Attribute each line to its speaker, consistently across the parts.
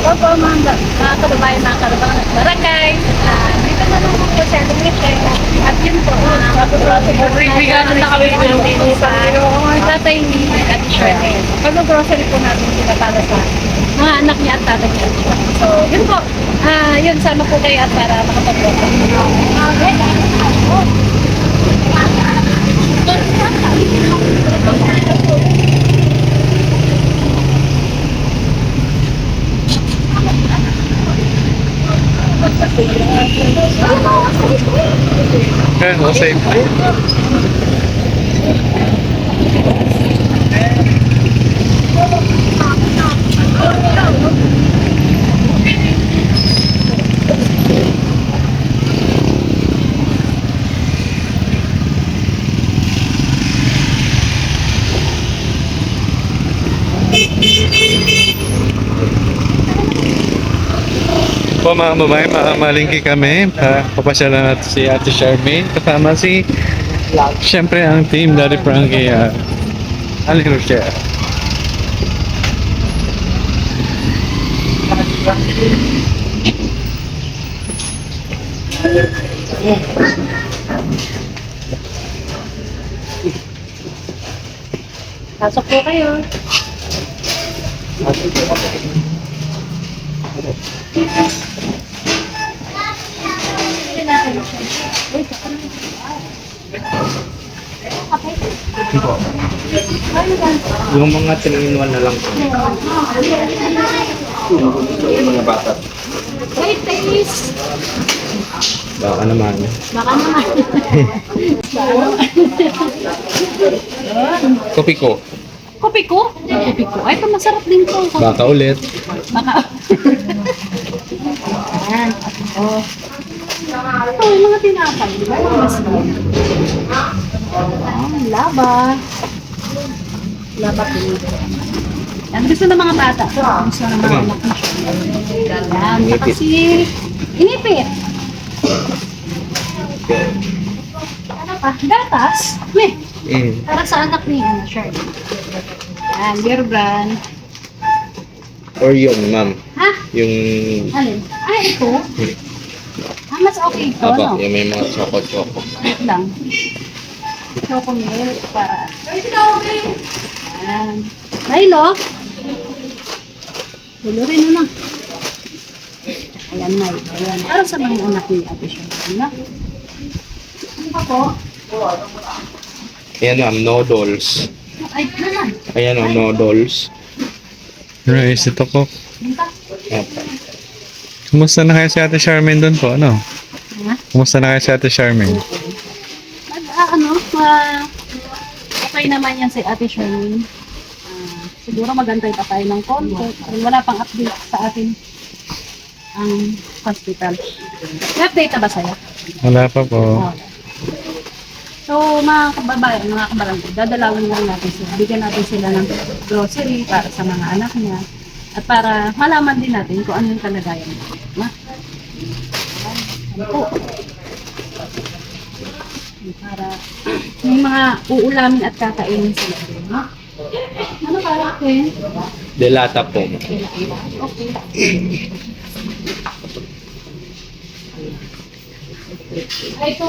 Speaker 1: Opo, mga kababayan, mga kababayan, barangay. Dito na naman po siya, lumitin. At yun po, regalo na kami din sa tatay ni Ate Shirley. Pag-grocery po natin sila para sa mga anak niya at tatay niya. So, yun po. Yun, sama po kayo at para makapag-grocery.
Speaker 2: Ayan, o safe. Po mga babae, makamalingki kami. Papasyalan natin si Ate Charmaine. Kasama si, syempre ang team Daddy Frankie, Aling Rochelle.
Speaker 1: Pasok po kayo.
Speaker 3: Yung mga 3-in-1 na lang po. Yung mga bata.
Speaker 1: Wait, please.
Speaker 3: Baka naman.
Speaker 1: Baka naman.
Speaker 3: Kopi ko.
Speaker 1: Kopi ko? Kopi ko. Ay, ito masarap din to.
Speaker 3: Baka ulit.
Speaker 1: Baka. Ayan. Oh. Ito, yung mga tinapay. Di ba? Yung masin. Laba. Laba pinito. Yan, gusto ng mga bata. Gusto ng mga anak na siya. Yan. Saka si inipit. Ano pa? Gatas. Weh. Para sa anak ni Shirley. Yan, beer brand.
Speaker 3: Or yung ma'am.
Speaker 1: Ha?
Speaker 3: Yung...
Speaker 1: Alin? Ay, ito? Mas okay ito,
Speaker 3: Aba,
Speaker 1: no?
Speaker 3: yung may mga choco-choco.
Speaker 1: Wait lang. Choco milk para... Ayan. Milo? Tulo rin, ano? Ayan, Milo. Ayan. Para sa mga anak ni Ate Shirley, no? Ano pa po?
Speaker 3: Ayan ma'am, noodles.
Speaker 1: Ay, naman.
Speaker 3: Ayan o, noodles.
Speaker 2: Rice, ito ko.
Speaker 1: Punta.
Speaker 3: Apa.
Speaker 2: Kumusta na kayo si Ate Charmaine doon po? Ano?
Speaker 1: Ha?
Speaker 2: Kumusta na kayo si Ate Charmaine?
Speaker 1: Okay naman yan si Ate Shirley. Siguro magantay pa tayo ng konti. Dahil wala pang update sa atin ang hospital. May update na ba sa'yo?
Speaker 2: Wala pa po.
Speaker 1: Oo. So, mga kababayan, mga kabarangay, dadalawin lang natin sila. Bigyan natin sila ng grocery para sa mga anak niya. At para malaman din natin kung ano yung kalagayan niya. Ma? Ano po? Para may mga uulamin at kakainin sila. No? Ano para Ken?
Speaker 3: Delata po.
Speaker 1: Okay. Ay, ito.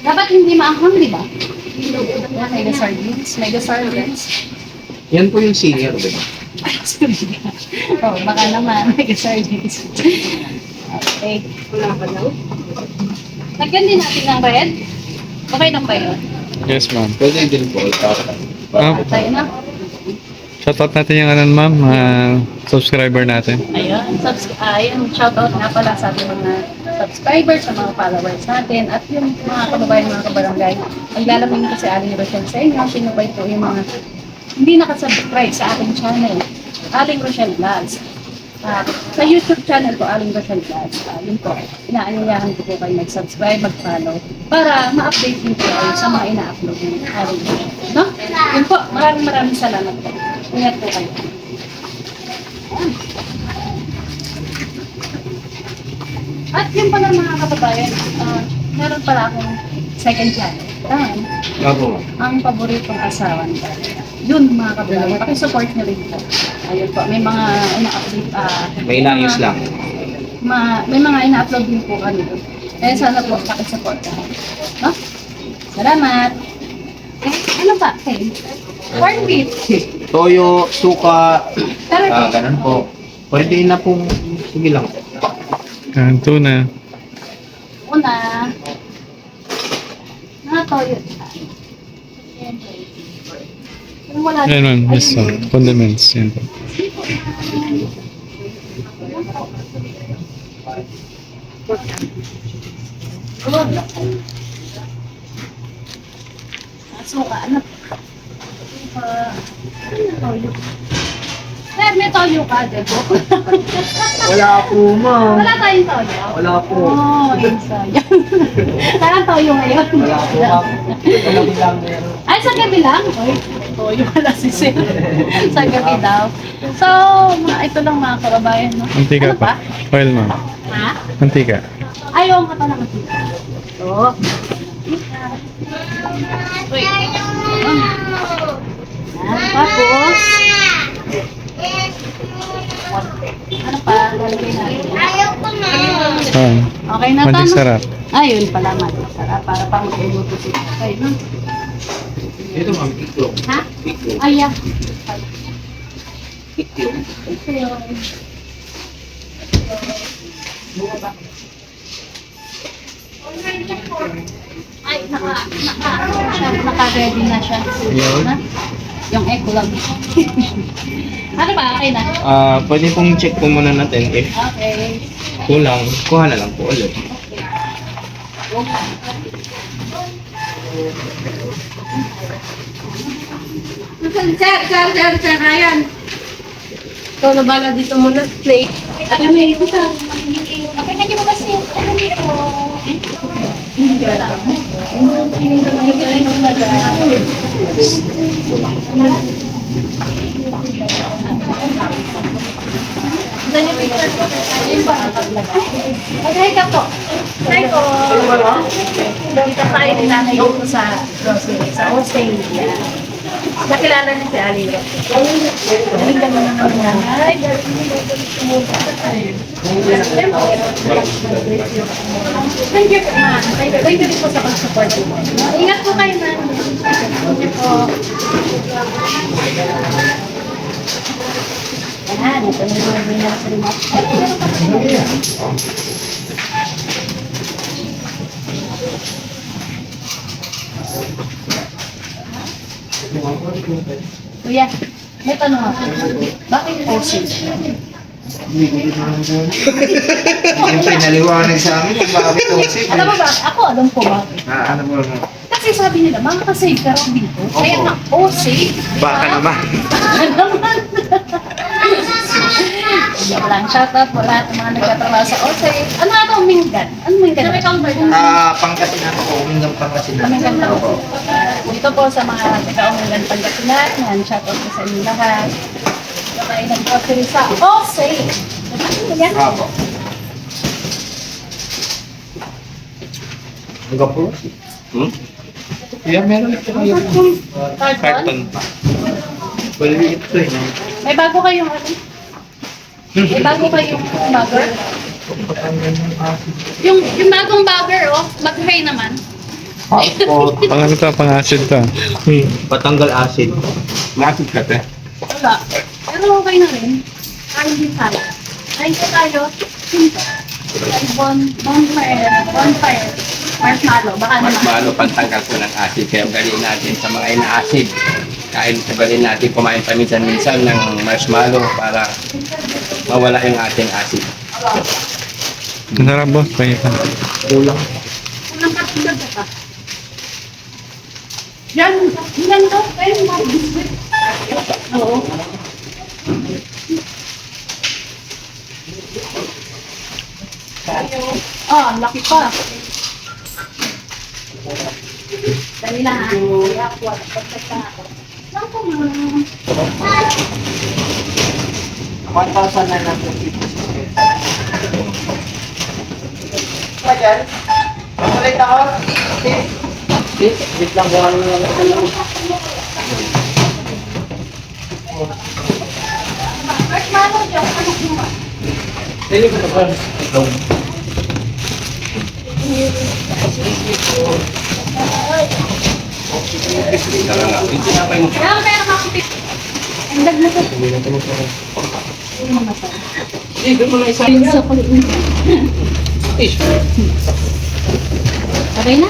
Speaker 1: Dapat hindi maanghang, di ba? Mega sardines. Mega sardines.
Speaker 3: Yan po yung senior, di ba?
Speaker 1: Ay, sorry. Oh, baka naman. Mega sardines. Okay. Wala pa daw. Lagyan din natin ng red. Okay lang ba yun?
Speaker 2: Yes, ma'am.
Speaker 3: Pwede din po.
Speaker 2: Ah,
Speaker 1: Tayo na.
Speaker 2: shoutout natin yung ano, ma'am, subscriber natin.
Speaker 1: Ayun, shoutout nga pala sa ating mga subscribers, sa mga followers natin, at yung mga kababayan, mga kabarangay. Naglalamin kasi Aling Rochelle sa inyo, sinubay po yung mga hindi nakasubscribe sa ating channel, Aling Rochelle Vlogs. Sa YouTube channel ko, Aling Rochelle Vlogs, yun po, inaanyayahan ko po kayo mag-subscribe, mag-follow, para ma-update din po kayo sa mga ina-upload ng Aling Rochelle. No? Yun po, maraming salamat po. Ingat po kayo. At yun pala mga kababayan, meron pala akong second channel. Ah,
Speaker 3: Opo.
Speaker 1: ang paboritong asawa nila. Yun mga kababayan, pakisupport nyo rin po. Ayun po, may mga ina-upload,
Speaker 3: May inayos lang.
Speaker 1: may mga ina-upload din po kami doon. Kaya sana po, pakisupport ka. No? Salamat! Eh, ano ba? Okay. Corn beef.
Speaker 3: Toyo, suka,
Speaker 1: Pero,
Speaker 3: ganun po. Pwede na pong, sige lang.
Speaker 2: Tuna.
Speaker 1: una, nakatoyo. Kung wala
Speaker 2: Yan man, yes, so, condiments. Yan po.
Speaker 1: Suka, ano? Toyo. Sir, may toyo ka, Debo?
Speaker 3: Wala po, ma'am.
Speaker 1: Wala tayong toyo.
Speaker 3: Wala po.
Speaker 1: Oh, yun sayang. Parang toyo ngayon.
Speaker 3: Wala po, ma'am. Wala po lang meron.
Speaker 1: Ay, sa gabi lang? Ay, toyo wala si Sir. Sa gabi daw. So, ito lang mga kababayan. No?
Speaker 2: Mantika
Speaker 1: Ano pa?
Speaker 2: pa. Oil, ma'am.
Speaker 1: Ha?
Speaker 2: Mantika.
Speaker 1: Ayaw ang kata ng mantika. Ito. Wait. Tapos, ano pa? Lalagay natin. Okay na to,
Speaker 2: Magic
Speaker 1: no?
Speaker 2: sarap.
Speaker 1: Ayun pala, magic sarap. Para pang magluluto si Tatay, no?
Speaker 3: Ito, ma'am, iklog.
Speaker 1: Ha?
Speaker 3: Iklog.
Speaker 1: Ay, yeah.
Speaker 3: Iklog.
Speaker 1: Ito yun. Ay, naka-ready na siya.
Speaker 3: Yun.
Speaker 1: Na? Yung echo lang. Ano ba? Okay na?
Speaker 3: Pwede pong check po muna natin if
Speaker 1: Okay.
Speaker 3: kulang, kuha na lang po ulit.
Speaker 1: Sir, Ryan. Ikaw na bala dito muna. Plate. Ano na ito sa? Okay, nandiyo mo kasi. Ano dito? Hindi ka lang. Okay ka po. Hi po. Dito tayo nilalay dito sa grocery, sa Australia. Nakilala niyo si Aliro. Galing naman ang nanay. Thank you po, ma'am. Thank you po sa pag-support mo. Ingat po kayo, ma'am. Thank you po. Ayan, ito na yung mga sa remote. Kuya, may tanong ako. Bakit postage?
Speaker 3: Siyempre, naliwanag sa amin kung bakit usip.
Speaker 1: Alam mo ba? Ako alam ko ba?
Speaker 3: Ano mo?
Speaker 1: Kasi sabi nila, makakasave ka raw dito. Kaya nga, save.
Speaker 3: Baka naman.
Speaker 1: Baka naman. Joke lang, shoutout po lahat ng mga nagkatrabaho sa OSAY. Ano nga ito, Minggan? Ano Minggan?
Speaker 3: Pangkasinan po, uminggang pangkasinan.
Speaker 1: Minggan na po. Dito po sa mga taga-Umingan Pangasinan, yan, shoutout po sa inyo lahat. Ito tayo nag-grocery sa OSAY. Yan.
Speaker 3: Apo. Ang gapo? Yeah, meron ito kayo. Carton pa. Pwede ito eh.
Speaker 1: May bago kayong ano? May bago kayong bagger? Yung bagong bagger, oh. Mag-hay naman.
Speaker 3: Apo.
Speaker 2: Pang ano to, pang acid to.
Speaker 3: Patanggal acid. Acid ka te?
Speaker 1: Wala. Pero okay na rin. Kain din tayo. Kain ko tayo. Simple. Bonfire. Marshmallow. Baka naman.
Speaker 3: Marshmallow, pantanggal po ng acid. Kaya galing natin sa mga ina-acid. Kain sa galing natin kumain paminsan-minsan ng marshmallow para mawala yung ating acid.
Speaker 2: Ang sarap boss, pahita.
Speaker 3: Kulang.
Speaker 1: Unang katulad ka. Yan daw. Kaya yung mga biscuit. Oo. Ah, laki pa. Dali lang ha. Kaya ako, pagkata ako. Naku, ma'am.
Speaker 3: 1,000 na lang po. Magal? Magulit ako? Bit lang kung ano lang. Dili ko pa.
Speaker 1: Kaya meron akong tip. Endag na to. Sa kulit mo. Okay na?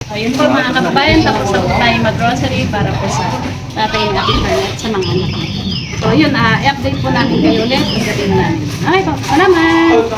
Speaker 1: Ayun po mga kababayan, tapos na po tayo mag-grocery para po sa tatay ng ating Charlotte sa mga anak. So yun, i-update po natin kayo ulit pagdating namin. Okay po, salamat!